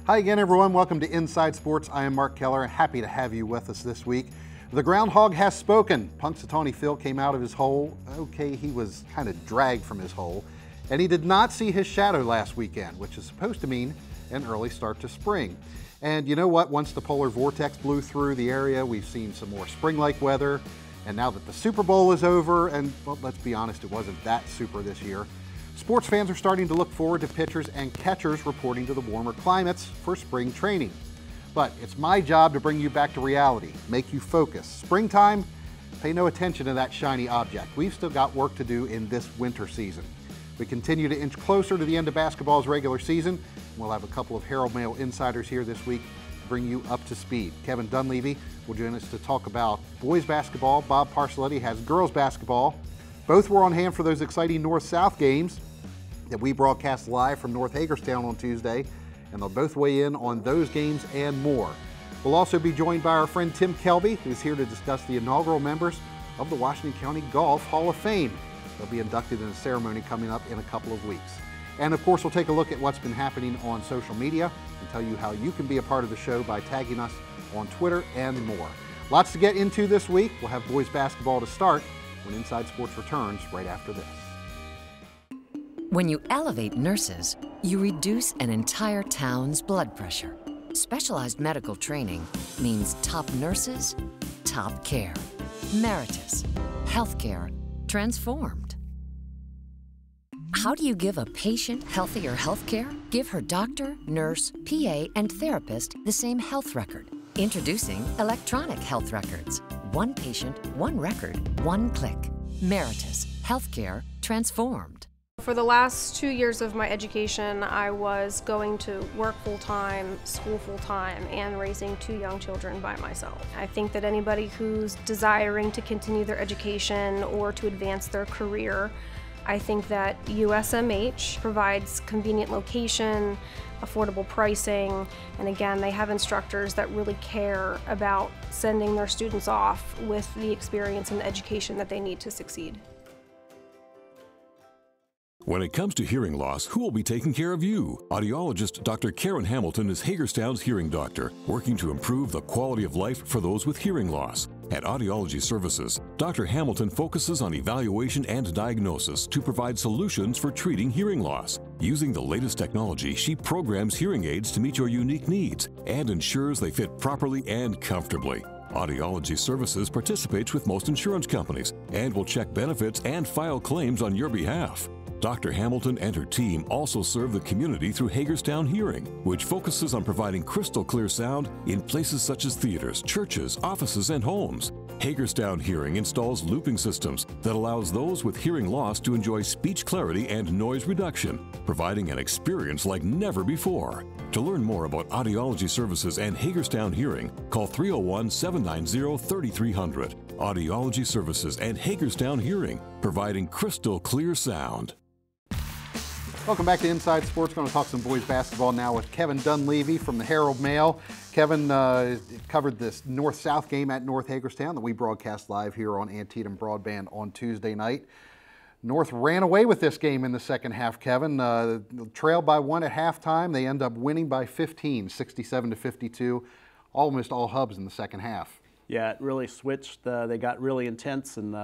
Hi again, everyone. Welcome to Inside Sports. I am Mark Keller. Happy to have you with us this week. The groundhog has spoken. Punxsutawney Phil came out of his hole. Okay, he was kind of dragged from his hole. And he did not see his shadow last weekend, which is supposed to mean an early start to spring. And you know what? Once the polar vortex blew through the area, we've seen some more spring-like weather. And now that the Super Bowl is over, and well, let's be honest, it wasn't that super this year, sports fans are starting to look forward to pitchers and catchers reporting to the warmer climates for spring training. But it's my job to bring you back to reality, make you focus. Springtime, pay no attention to that shiny object. We've still got work to do in this winter season. We continue to inch closer to the end of basketball's regular season. We'll have a couple of Herald Mail insiders here this week to bring you up to speed. Kevin Dunleavy will join us to talk about boys basketball. Bob Parcelletti has girls basketball. Both were on hand for those exciting North-South games that we broadcast live from North Hagerstown on Tuesday, and they'll both weigh in on those games and more. We'll also be joined by our friend Tim Kelby, who's here to discuss the inaugural members of the Washington County Golf Hall of Fame. They'll be inducted in a ceremony coming up in a couple of weeks. And of course, we'll take a look at what's been happening on social media and tell you how you can be a part of the show by tagging us on Twitter and more. Lots to get into this week. We'll have boys basketball to start when Inside Sports returns right after this. When you elevate nurses, you reduce an entire town's blood pressure. Specialized medical training means top nurses, top care. Meritus. Healthcare transformed. How do you give a patient healthier healthcare? Give her doctor, nurse, PA, and therapist the same health record. Introducing electronic health records. One patient, one record, one click. Meritus. Healthcare transformed. For the last 2 years of my education, I was going to work full-time, school full-time, and raising 2 young children by myself. I think that anybody who's desiring to continue their education or to advance their career, I think that USMH provides convenient location, affordable pricing, and again, they have instructors that really care about sending their students off with the experience and the education that they need to succeed. When it comes to hearing loss, who will be taking care of you? Audiologist Dr. Karen Hamilton is Hagerstown's hearing doctor, working to improve the quality of life for those with hearing loss. At Audiology Services, Dr. Hamilton focuses on evaluation and diagnosis to provide solutions for treating hearing loss. Using the latest technology, she programs hearing aids to meet your unique needs and ensures they fit properly and comfortably. Audiology Services participates with most insurance companies and will check benefits and file claims on your behalf. Dr. Hamilton and her team also serve the community through Hagerstown Hearing, which focuses on providing crystal clear sound in places such as theaters, churches, offices, and homes. Hagerstown Hearing installs looping systems that allows those with hearing loss to enjoy speech clarity and noise reduction, providing an experience like never before. To learn more about Audiology Services and Hagerstown Hearing, call 301-790-3300. Audiology Services and Hagerstown Hearing, providing crystal clear sound. Welcome back to Inside Sports. Going to talk some boys basketball now with Kevin Dunleavy from the Herald Mail. Kevin covered this North-South game at North Hagerstown that we broadcast live here on Antietam Broadband on Tuesday night. North ran away with this game in the second half, Kevin. Trailed by 1 at halftime. They end up winning by 15, 67-52. Almost all Hubs in the second half. Yeah, it really switched. They got really intense, and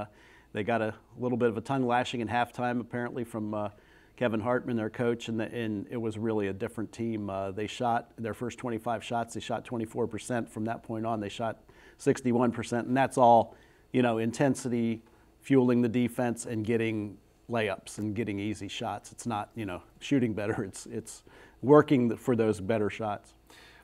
they got a little bit of a tongue lashing in halftime, apparently, from Kevin Hartman, their coach, and it was really a different team. They shot their first 25 shots. They shot 24%. From that point on, they shot 61%, and that's all, intensity, fueling the defense, and getting layups and getting easy shots. It's not, shooting better. It's working for those better shots.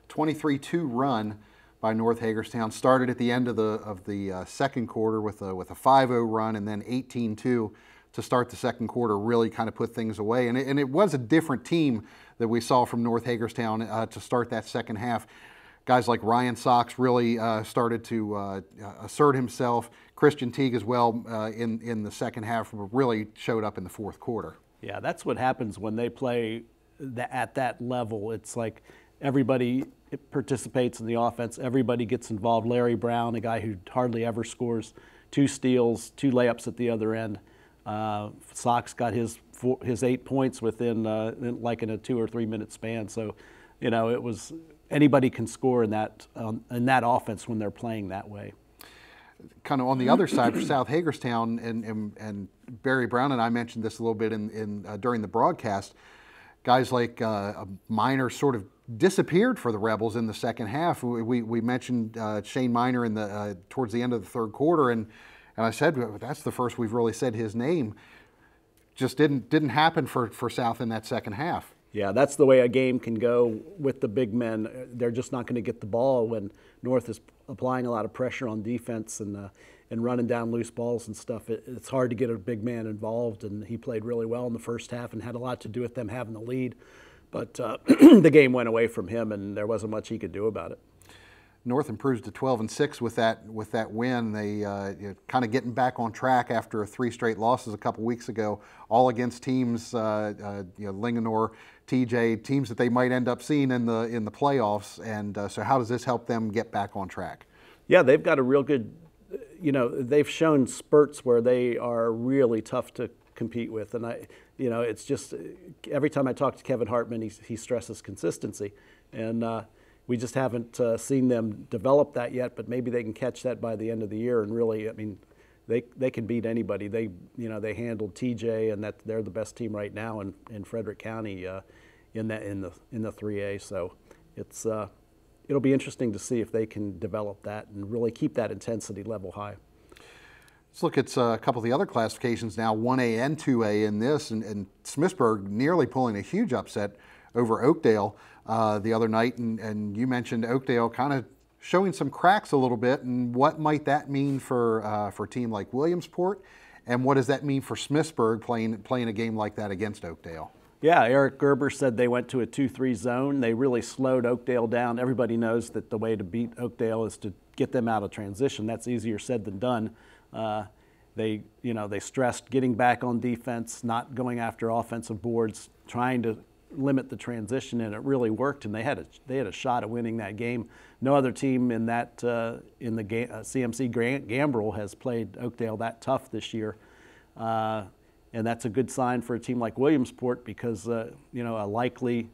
23-2 run by North Hagerstown started at the end of the second quarter with a 5-0 run, and then 18-2 to start the second quarter really kind of put things away. And it was a different team that we saw from North Hagerstown to start that second half. Guys like Ryan Sox really started to assert himself. Christian Teague as well in the second half really showed up in the fourth quarter. Yeah, that's what happens when they play at that level. It's like everybody participates in the offense. Everybody gets involved. Larry Brown, a guy who hardly ever scores, 2 steals, 2 layups at the other end. Sox got his 8 points within like in a 2 or 3 minute span. So you know, it was anybody can score in that offense when they're playing that way. Kind of on the other side for South Hagerstown, and Barry Brown and I mentioned this a little bit during the broadcast. Guys like Minor sort of disappeared for the Rebels in the second half. We mentioned Shane Minor towards the end of the third quarter, and I said that's the first we've really said his name. Just didn't happen for South in that second half. Yeah, that's the way a game can go with the big men. They're just not going to get the ball when North is applying a lot of pressure on defense and running down loose balls and stuff. It's hard to get a big man involved, and he played really well in the first half and had a lot to do with them having the lead. But the game went away from him, and there wasn't much he could do about it. North improves to 12-6 with that win. They kind of getting back on track after 3 straight losses a couple weeks ago, all against teams, Linganore, TJ, teams that they might end up seeing in the playoffs. And so, how does this help them get back on track? Yeah, they've got a real good. They've shown spurts where they are really tough to compete with, and it's just every time I talk to Kevin Hartman, he stresses consistency, and we just haven't seen them develop that yet. But maybe they can catch that by the end of the year, and really, I mean, they can beat anybody. They handled TJ, and they're the best team right now in Frederick County in the 3A. So it's. It'll be interesting to see if they can develop that and really keep that intensity level high. Let's look at a couple of the other classifications now, 1A and 2A in this, and Smithsburg nearly pulling a huge upset over Oakdale the other night, and you mentioned Oakdale kind of showing some cracks a little bit, and what might that mean for a team like Williamsport, and what does that mean for Smithsburg playing a game like that against Oakdale? Yeah, Eric Gerber said they went to a 2-3 zone. They really slowed Oakdale down. Everybody knows that the way to beat Oakdale is to get them out of transition. That's easier said than done. They stressed getting back on defense, not going after offensive boards, trying to limit the transition, and it really worked. And they had a shot at winning that game. No other team in that CMC Gambrel has played Oakdale that tough this year. And that's a good sign for a team like Williamsport because, a likely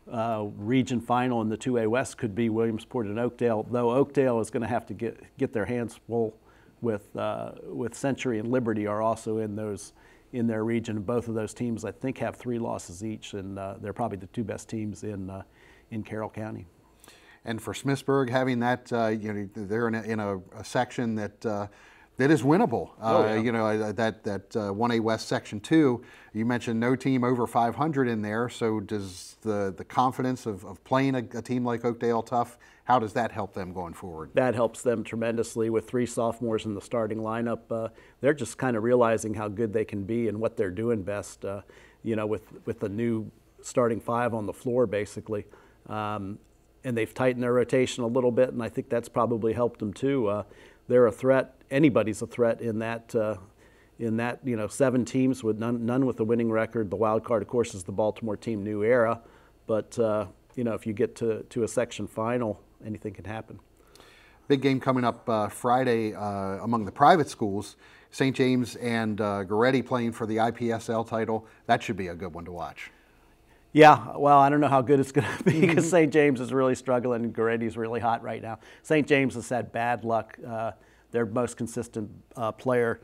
region final in the 2A West could be Williamsport and Oakdale, though Oakdale is going to have to get their hands full with Century and Liberty are also in their region. Both of those teams, I think, have 3 losses each, and they're probably the 2 best teams in Carroll County. And for Smithsburg, having that, they're in a section that is winnable. That 1A West Section 2, you mentioned no team over 500 in there, so does the confidence of playing a team like Oakdale tough, how does that help them going forward? That helps them tremendously with 3 sophomores in the starting lineup. They're just kind of realizing how good they can be and what they're doing best, with the new starting 5 on the floor, basically. And they've tightened their rotation a little bit, and I think that's probably helped them too. They're a threat. Anybody's a threat in that 7 teams with none with a winning record. The wild card, of course, is the Baltimore team, New Era. But if you get to a section final, anything can happen. Big game coming up Friday among the private schools. St. James and Goretti playing for the IPSL title. That should be a good one to watch. Yeah, well, I don't know how good it's going to be because St. James is really struggling and Goretti's really hot right now. St. James has had bad luck. Their most consistent player,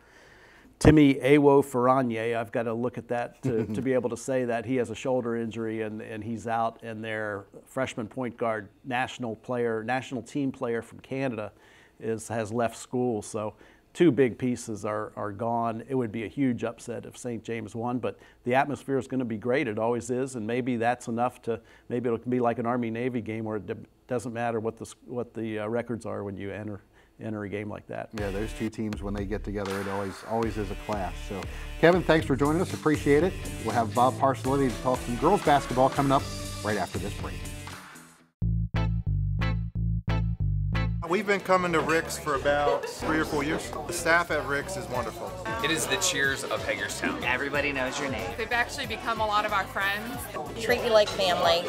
Timmy Awo-Ferranye, I've got to look at that to be able to say that. He has a shoulder injury and he's out, and their freshman point guard, national team player from Canada has left school. So 2 big pieces are gone. It would be a huge upset if St. James won, but the atmosphere is going to be great. It always is, and maybe that's enough maybe it'll be like an Army-Navy game where it doesn't matter what the records are when you enter a game like that. Yeah, those 2 teams, when they get together, it always is a clash. So, Kevin, thanks for joining us. Appreciate it. We'll have Bob Parcelletti to talk some girls basketball coming up right after this break. We've been coming to Rick's for about 3 or 4 years. The staff at Rick's is wonderful. It is the cheers of Hagerstown. Everybody knows your name. They've actually become a lot of our friends. Treat you like family.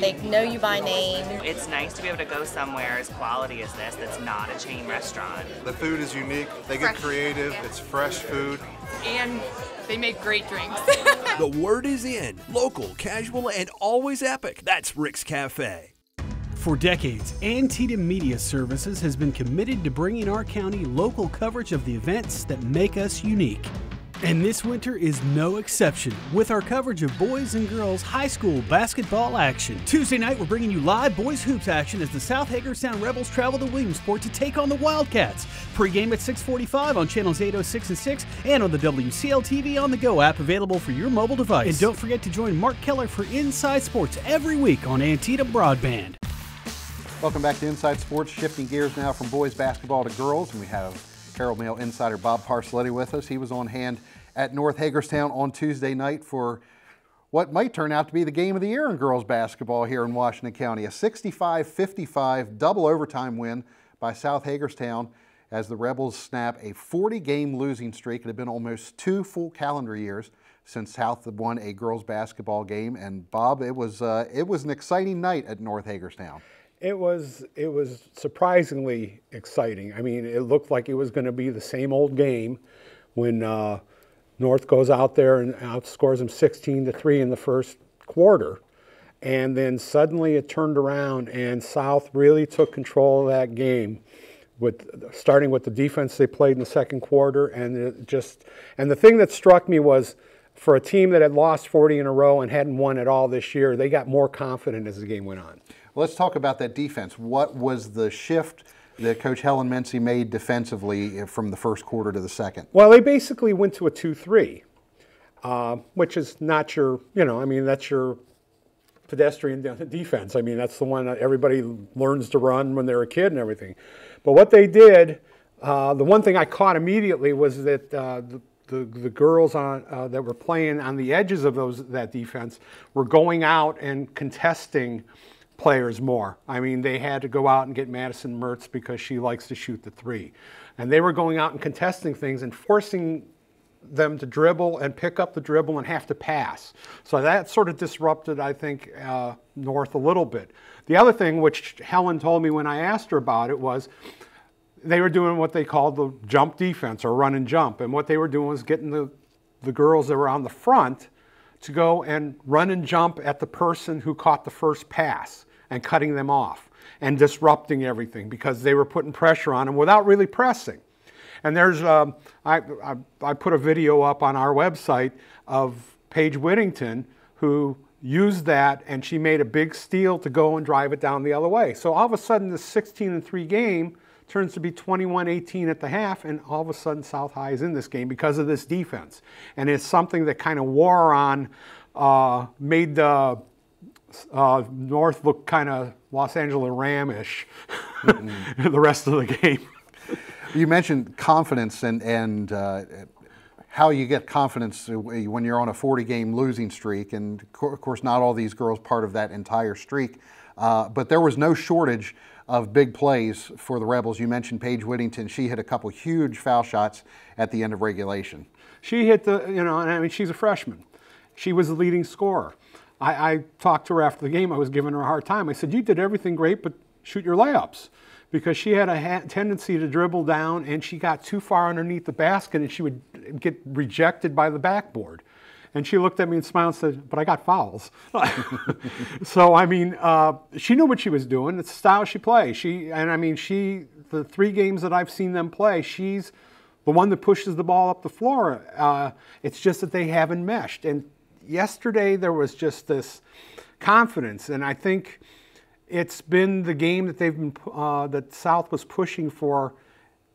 They know you by name. It's nice to be able to go somewhere as quality as this that's not a chain restaurant. The food is unique. They get creative. It's fresh food. And they make great drinks. The word is in. Local, casual, and always epic. That's Rick's Cafe. For decades, Antietam Media Services has been committed to bringing our county local coverage of the events that make us unique. And this winter is no exception with our coverage of boys and girls high school basketball action. Tuesday night, we're bringing you live boys hoops action as the South Hagerstown Rebels travel to Williamsport to take on the Wildcats. Pre-game at 6:45 on channels 806 and 6 and on the WCL TV on the Go app available for your mobile device. And don't forget to join Mark Keller for Inside Sports every week on Antietam Broadband. Welcome back to Inside Sports. Shifting gears now from boys basketball to girls, and we have Herald Mail insider Bob Parsletti with us. He was on hand at North Hagerstown on Tuesday night for what might turn out to be the game of the year in girls basketball here in Washington County. A 65-55 double overtime win by South Hagerstown as the Rebels snap a 40-game losing streak. It had been almost 2 full calendar years since South had won a girls basketball game. And Bob, it was an exciting night at North Hagerstown. It was surprisingly exciting. I mean, it looked like it was going to be the same old game when North goes out there and outscores them 16-3 in the first quarter. And then suddenly it turned around and South really took control of that game, starting with the defense they played in the second quarter. And the thing that struck me was, for a team that had lost 40 in a row and hadn't won at all this year, they got more confident as the game went on. Well, let's talk about that defense. What was the shift that Coach Helen Mency made defensively from the first quarter to the second? Well, they basically went to a 2-3, which is not your, that's your pedestrian defense. I mean, that's the one that everybody learns to run when they're a kid and everything. But what they did, the one thing I caught immediately was that the girls that were playing on the edges of that defense were going out and contesting players more. I mean, they had to go out and get Madison Mertz because she likes to shoot the 3. And they were going out and contesting things and forcing them to dribble and pick up the dribble and have to pass. So that sort of disrupted, I think, North a little bit. The other thing, which Helen told me when I asked her about it, was they were doing what they called the jump defense, or run and jump. And what they were doing was getting the girls that were on the front to go and run and jump at the person who caught the first pass and cutting them off and disrupting everything because they were putting pressure on them without really pressing. And there's, I put a video up on our website of Paige Whittington who used that, and she made a big steal to go and drive it down the other way. So all of a sudden this 16-3 game turns to be 21-18 at the half, and all of a sudden South High is in this game because of this defense. And it's something that kind of wore on, made North look kind of Los Angeles Ram-ish the rest of the game. You mentioned confidence and how you get confidence when you're on a 40-game losing streak, and of course not all these girls part of that entire streak, but there was no shortage of big plays for the Rebels. You mentioned Paige Whittington. She hit a couple huge foul shots at the end of regulation. She hit and I mean, she's a freshman. She was the leading scorer. I talked to her after the game. I was giving her a hard time. I said, you did everything great, but shoot your layups. Because she had a tendency to dribble down, and she got too far underneath the basket, and she would get rejected by the backboard. And she looked at me and smiled and said, but I got fouls. So, I mean, she knew what she was doing. It's the style she plays. The 3 games that I've seen them play, she's the one that pushes the ball up the floor. It's just that they haven't meshed. And yesterday there was just this confidence, and I think it's been the game that that South was pushing for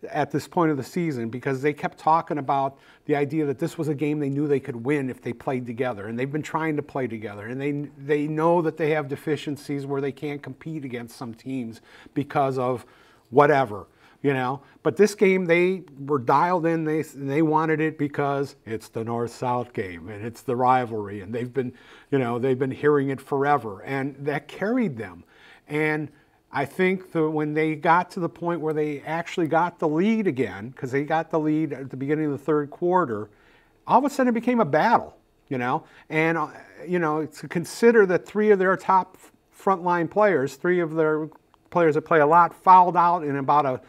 at this point of the season, because they kept talking about the idea that this was a game they knew they could win if they played together, and they've been trying to play together, and they know that they have deficiencies where they can't compete against some teams because of whatever, But this game, they were dialed in, and they wanted it because it's the North-South game, and it's the rivalry, and they've been hearing it forever, and that carried them. And I think that when they got to the point where they actually got the lead again, because they got the lead at the beginning of the third quarter, all of a sudden it became a battle, you know. And, you know, to consider that 3 of their top frontline players, 3 of their players that play a lot, fouled out in about a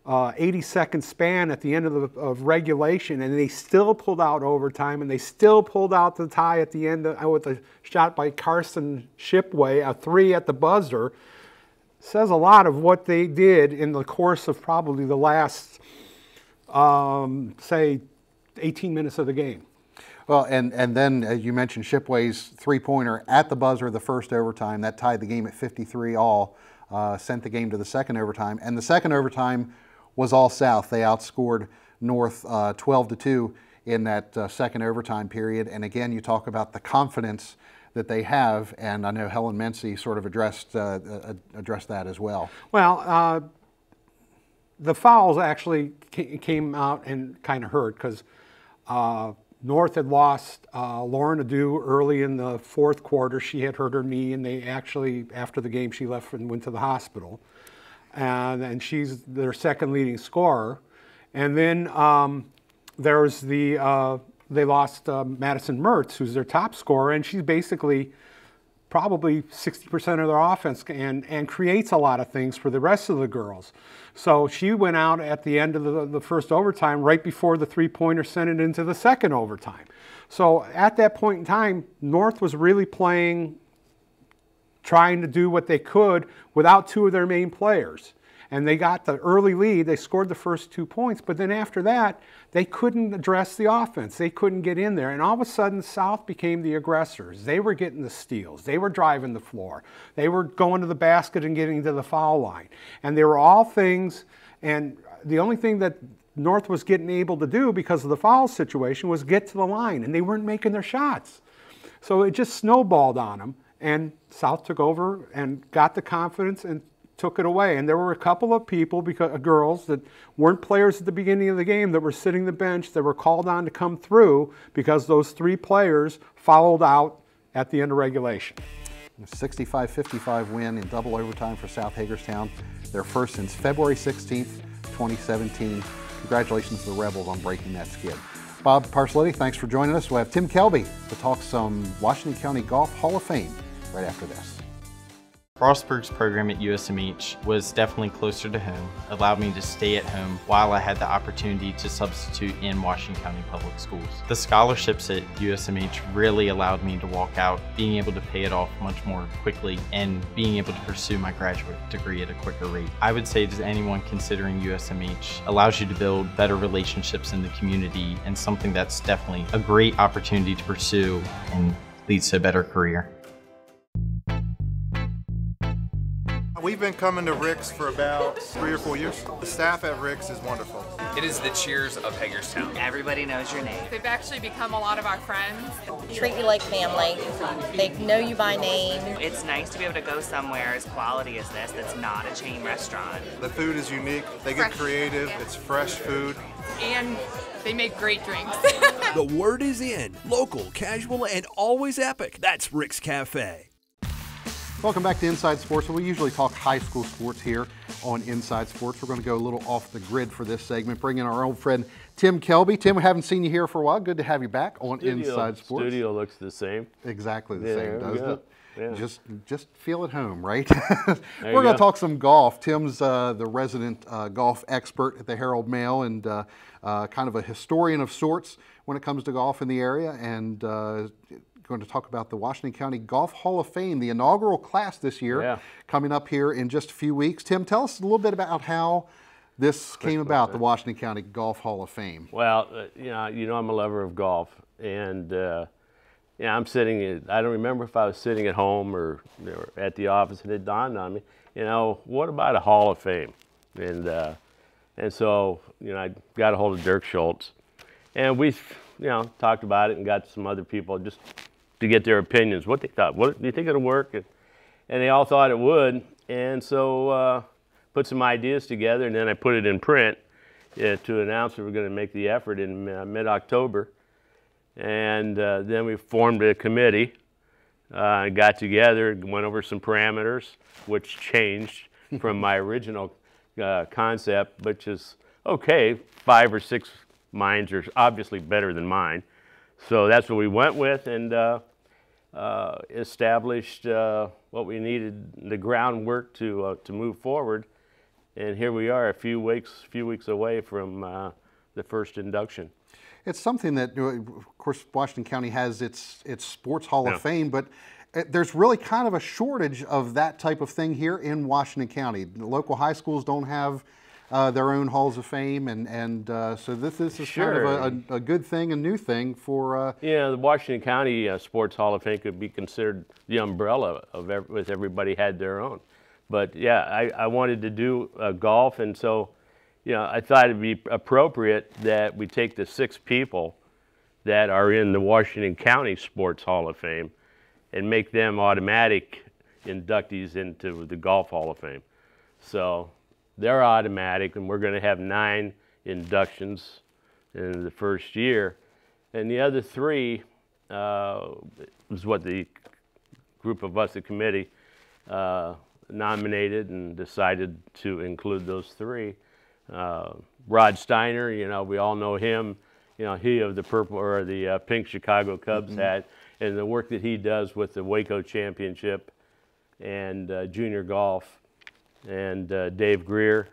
80-second span at the end of regulation, and they still pulled out overtime, and they still pulled out the tie at the end with a shot by Carson Shipway, a 3 at the buzzer. Says a lot of what they did in the course of probably the last, say, 18 minutes of the game. Well, and then as you mentioned, Shipway's 3-pointer at the buzzer the first overtime, that tied the game at 53 all, sent the game to the second overtime. And the second overtime was all South. They outscored North 12-2 in that second overtime period. And again, you talk about the confidence that they have, and I know Helen Mency sort of addressed that as well. Well, the fouls actually came out and kind of hurt because North had lost Lauren Adu early in the fourth quarter. She had hurt her knee, and they actually, after the game, she left and went to the hospital. And she's their second leading scorer. And then there's they lost Madison Mertz, who's their top scorer, and she's basically probably 60% of their offense and creates a lot of things for the rest of the girls. So she went out at the end of the first overtime right before the 3-pointer sent it into the second overtime. So at that point in time, North was really playing, trying to do what they could without 2 of their main players. And they got the early lead. They scored the first 2 points. But then after that, they couldn't address the offense. They couldn't get in there. And all of a sudden, South became the aggressors. They were getting the steals. They were driving the floor. They were going to the basket and getting to the foul line. And they were all things. And the only thing that North was getting able to do because of the foul situation was get to the line. And they weren't making their shots. So it just snowballed on them. And South took over and got the confidence and took it away. And there were a couple of people, girls that weren't players at the beginning of the game, that were sitting the bench, that were called on to come through because those 3 players fouled out at the end of regulation. A 65-55 win in double overtime for South Hagerstown. Their first since February 16th, 2017. Congratulations to the Rebels on breaking that skid. Bob Parsletti, thanks for joining us. We'll have Tim Kelby to talk some Washington County Golf Hall of Fame right after this. Frostburg's program at USMH was definitely closer to home, allowed me to stay at home while I had the opportunity to substitute in Washington County Public Schools. The scholarships at USMH really allowed me to walk out, being able to pay it off much more quickly and being able to pursue my graduate degree at a quicker rate. I would say to anyone considering USMH, allows you to build better relationships in the community and something that's definitely a great opportunity to pursue and leads to a better career. We've been coming to Rick's for about 3 or 4 years. The staff at Rick's is wonderful. It is the Cheers of Hagerstown. Everybody knows your name. They've actually become a lot of our friends. Treat you like family. They know you by name. It's nice to be able to go somewhere as quality as this that's not a chain restaurant. The food is unique. They get creative. It's fresh food. And they make great drinks. The word is in. Local, casual, and always epic. That's Rick's Cafe. Welcome back to Inside Sports. We usually talk high school sports here on Inside Sports. We're going to go a little off the grid for this segment, bring in our old friend Tim Kelby. Tim, we haven't seen you here for a while. Good to have you back on Inside Sports. Studio looks the same. Exactly the same, doesn't it? Yeah. Just feel at home, right? We're going to talk some golf. Tim's the resident golf expert at the Herald Mail and kind of a historian of sorts when it comes to golf in the area, and going to talk about the Washington County Golf Hall of Fame, the inaugural class this year, coming up here in just a few weeks. Tim, tell us a little bit about how this came about, the Washington County Golf Hall of Fame. Well, you know I'm a lover of golf, and I'm sitting. I don't remember if I was sitting at home or at the office, and it dawned on me, what about a Hall of Fame? And so I got a hold of Dirk Schultz, and we talked about it and got some other people just to get their opinions, what they thought. What do you think it'll work? And they all thought it would, and so put some ideas together, and then I put it in print to announce we were going to make the effort in mid-October. And then we formed a committee, got together, went over some parameters, which changed from my original concept, which is okay. 5 or 6 mines are obviously better than mine. So that's what we went with, and established what we needed, the groundwork to move forward. And here we are, a few weeks away from the first induction. It's something that, of course, Washington County has its Sports Hall of Fame, but there's really kind of a shortage of that type of thing here in Washington County. The local high schools don't have their own halls of fame, and so this is kind of a good thing, a new thing for. Yeah, the Washington County Sports Hall of Fame could be considered the umbrella of with everybody had their own. But yeah, I wanted to do golf, and so I thought it'd be appropriate that we take the 6 people that are in the Washington County Sports Hall of Fame and make them automatic inductees into the Golf Hall of Fame. So they're automatic, and we're going to have 9 inductions in the first year. And the other 3 is what the group of us, the committee, nominated and decided to include those 3. Rod Steiner, we all know him, he of the purple or the pink Chicago Cubs hat, and the work that he does with the Waco Championship and junior golf. And Dave Greer,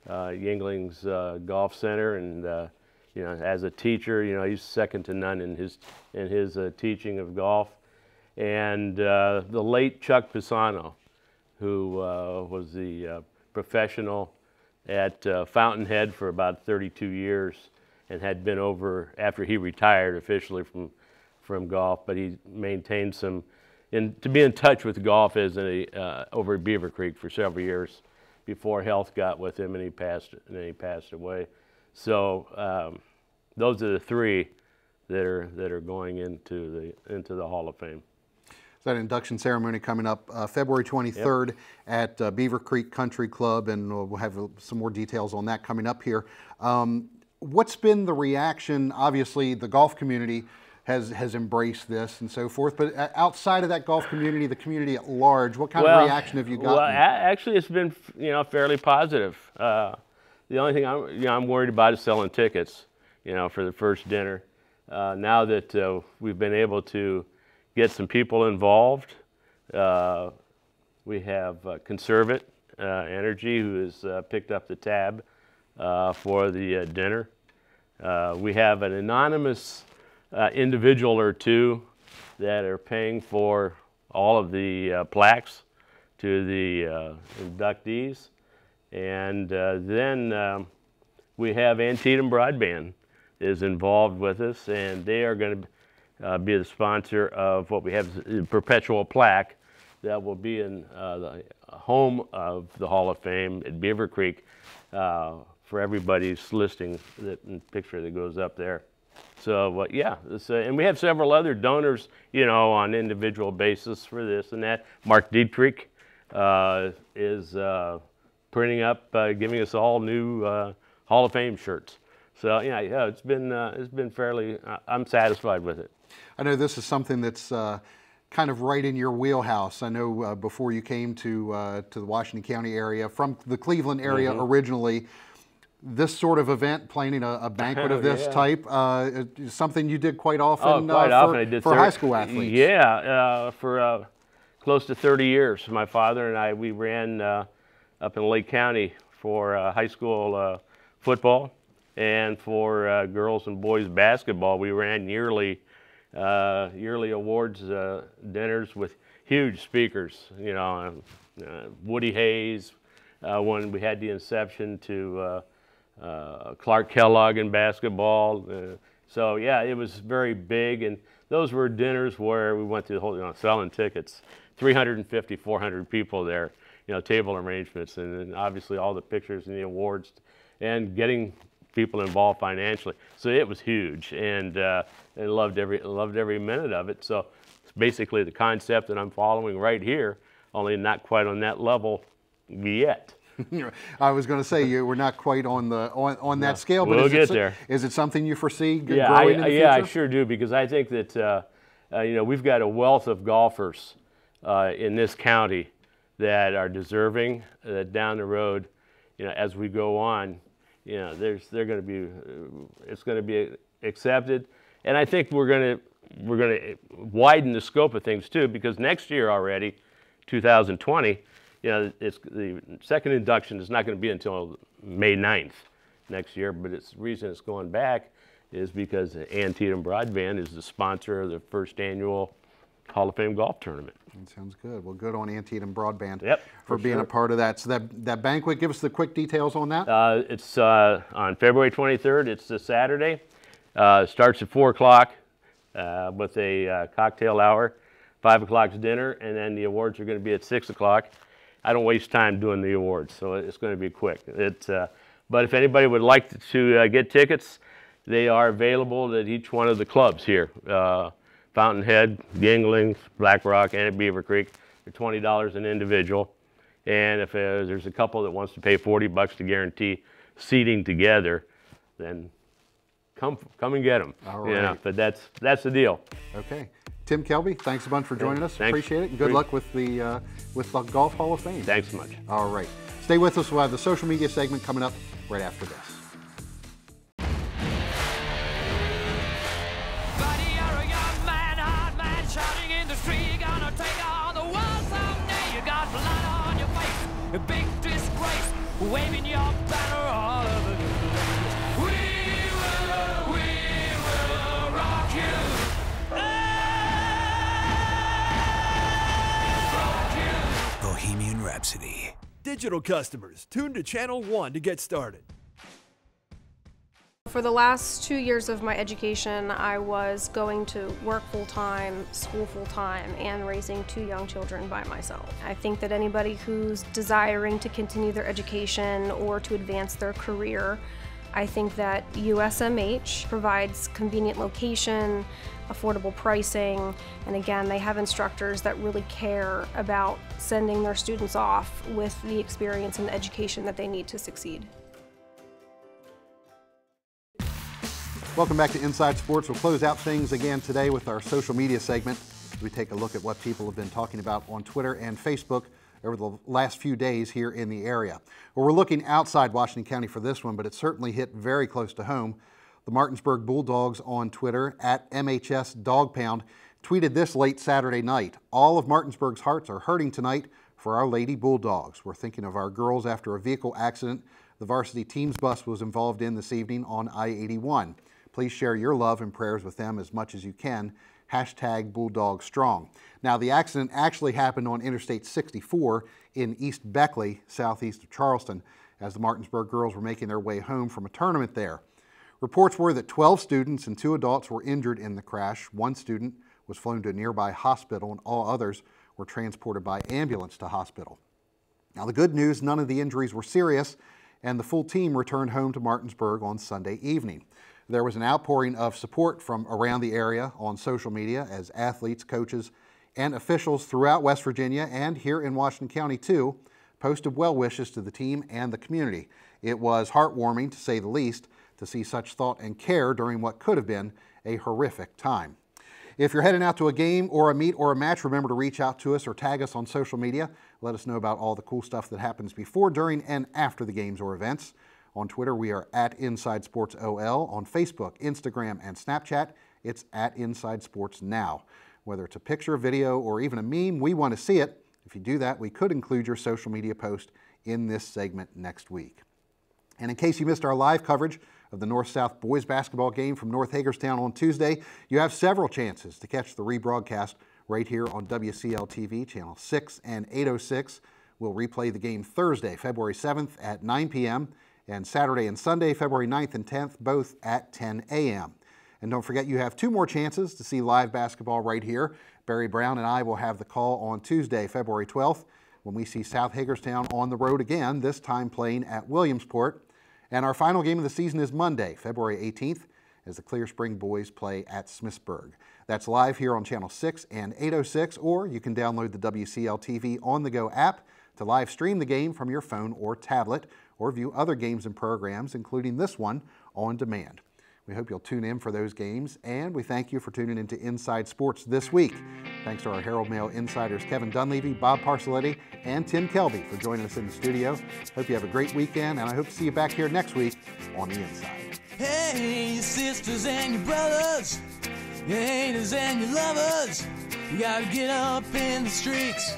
Yingling's Golf Center, and as a teacher, he's second to none in his teaching of golf. And the late Chuck Pisano, who was the professional at Fountainhead for about 32 years, and had been over after he retired officially from golf, but he maintained to be in touch with golf as over at Beaver Creek for several years before health got with him and he passed away. So those are the 3 that are going into the Hall of Fame. That induction ceremony coming up February 23rd at Beaver Creek Country Club, and we'll have some more details on that coming up here. What's been the reaction? Obviously, the golf community has embraced this and so forth, but outside of that golf community, the community at large, what kind of reaction have you gotten? Well, actually, it's been fairly positive. The only thing I'm worried about is selling tickets, for the first dinner. Now that we've been able to get some people involved. We have Conservate Energy, who has picked up the tab for the dinner. We have an anonymous individual or 2 that are paying for all of the plaques to the inductees. And then we have Antietam Broadband is involved with us, and they are going to be the sponsor of what we have, the perpetual plaque that will be in the home of the Hall of Fame at Beaver Creek for everybody's listing and picture that goes up there. So and we have several other donors, on individual basis for this and that. Mark Dietrich is printing up, giving us all new Hall of Fame shirts. So it's been fairly. I'm satisfied with it. I know this is something that's kind of right in your wheelhouse. I know before you came to the Washington County area, from the Cleveland area originally, this sort of event, planning a banquet of this type, is something you did quite often, for high school athletes. Yeah, for close to 30 years. My father and I, we ran up in Lake County for high school football, and for girls and boys basketball. We ran yearly awards dinners with huge speakers, Woody Hayes, when we had the inception, to Clark Kellogg in basketball. So yeah, it was very big, and those were dinners where we went to the whole, selling tickets, 350, 400 people there, table arrangements, and then obviously all the pictures and the awards, and getting people involved financially. So it was huge, and I loved every minute of it. So it's basically the concept that I'm following right here, only not quite on that level yet. I was going to say we're not quite on that scale, but we'll get there. Is it something you foresee growing in the future? Yeah, I sure do, because I think that we've got a wealth of golfers in this county that are deserving, that down the road, as we go on, they're going to be, it's going to be accepted. And I think we're going to widen the scope of things too, because next year already, 2020, it's the second induction is not going to be until May 9th next year. But the reason it's going back is because Antietam Broadband is the sponsor of the first annual Hall of Fame golf tournament. That sounds good. Well, good on Antietam Broadband for being a part of that. So that banquet, give us the quick details on that. It's on February 23rd. It's a Saturday. Starts at 4 o'clock with a cocktail hour. 5 o'clock is dinner, and then the awards are going to be at 6 o'clock. I don't waste time doing the awards, so it's going to be quick. But if anybody would like to get tickets, they are available at each one of the clubs here. Fountainhead, Gingling, Black Rock, and at Beaver Creek. They're $20 an individual. And if there's a couple that wants to pay $40 to guarantee seating together, then come and get them. All right. But that's the deal. Okay. Tim Kelby, thanks a bunch for joining us. Thanks. Appreciate it. And good luck with the Golf Hall of Fame. Thanks so much. All right. Stay with us. We'll have the social media segment coming up right after this. A big disgrace, waving your banner all over the place. We will rock you. Bohemian Rhapsody. Digital customers, tune to Channel 1 to get started. For the last 2 years of my education, I was going to work full-time, school full-time, and raising 2 young children by myself. I think that anybody who's desiring to continue their education or to advance their career, I think that USMH provides convenient location, affordable pricing, and again, they have instructors that really care about sending their students off with the experience and the education that they need to succeed. Welcome back to Inside Sports. We'll close out things again today with our social media segment. We take a look at what people have been talking about on Twitter and Facebook over the last few days here in the area. Well, we're looking outside Washington County for this one, but it certainly hit very close to home. The Martinsburg Bulldogs on Twitter at MHS Dog Pound tweeted this late Saturday night. All of Martinsburg's hearts are hurting tonight for our Lady Bulldogs. We're thinking of our girls after a vehicle accident the varsity team's bus was involved in this evening on I-81. Please share your love and prayers with them as much as you can. Hashtag Bulldog Strong. Now, the accident actually happened on Interstate 64 in East Beckley, southeast of Charleston, as the Martinsburg girls were making their way home from a tournament there. Reports were that 12 students and 2 adults were injured in the crash. 1 student was flown to a nearby hospital, and all others were transported by ambulance to hospital. Now, the good news, none of the injuries were serious, and the full team returned home to Martinsburg on Sunday evening. There was an outpouring of support from around the area on social media as athletes, coaches, and officials throughout West Virginia and here in Washington County too posted well wishes to the team and the community. It was heartwarming, to say the least, to see such thought and care during what could have been a horrific time. If you're heading out to a game or a meet or a match, remember to reach out to us or tag us on social media. Let us know about all the cool stuff that happens before, during, and after the games or events. On Twitter, we are at Inside Sports OL. On Facebook, Instagram, and Snapchat, it's at Inside Sports Now. Whether it's a picture, video, or even a meme, we want to see it. If you do that, we could include your social media post in this segment next week. And in case you missed our live coverage of the North-South boys basketball game from North Hagerstown on Tuesday, you have several chances to catch the rebroadcast right here on WCL-TV, Channel 6 and 806. We'll replay the game Thursday, February 7th at 9 p.m., and Saturday and Sunday, February 9th and 10th, both at 10 a.m. And don't forget, you have 2 more chances to see live basketball right here. Barry Brown and I will have the call on Tuesday, February 12th, when we see South Hagerstown on the road again, this time playing at Williamsport. And our final game of the season is Monday, February 18th, as the Clear Spring boys play at Smithsburg. That's live here on Channel 6 and 806, or you can download the WCL-TV on-the-go app to live stream the game from your phone or tablet, or view other games and programs, including this one, on demand. We hope you'll tune in for those games, and we thank you for tuning into Inside Sports this week. Thanks to our Herald Mail insiders Kevin Dunleavy, Bob Parcelletti, and Tim Kelby for joining us in the studio. Hope you have a great weekend, and I hope to see you back here next week on The Inside. Hey, your sisters and your brothers, your haters and your lovers, you gotta get up in the streets.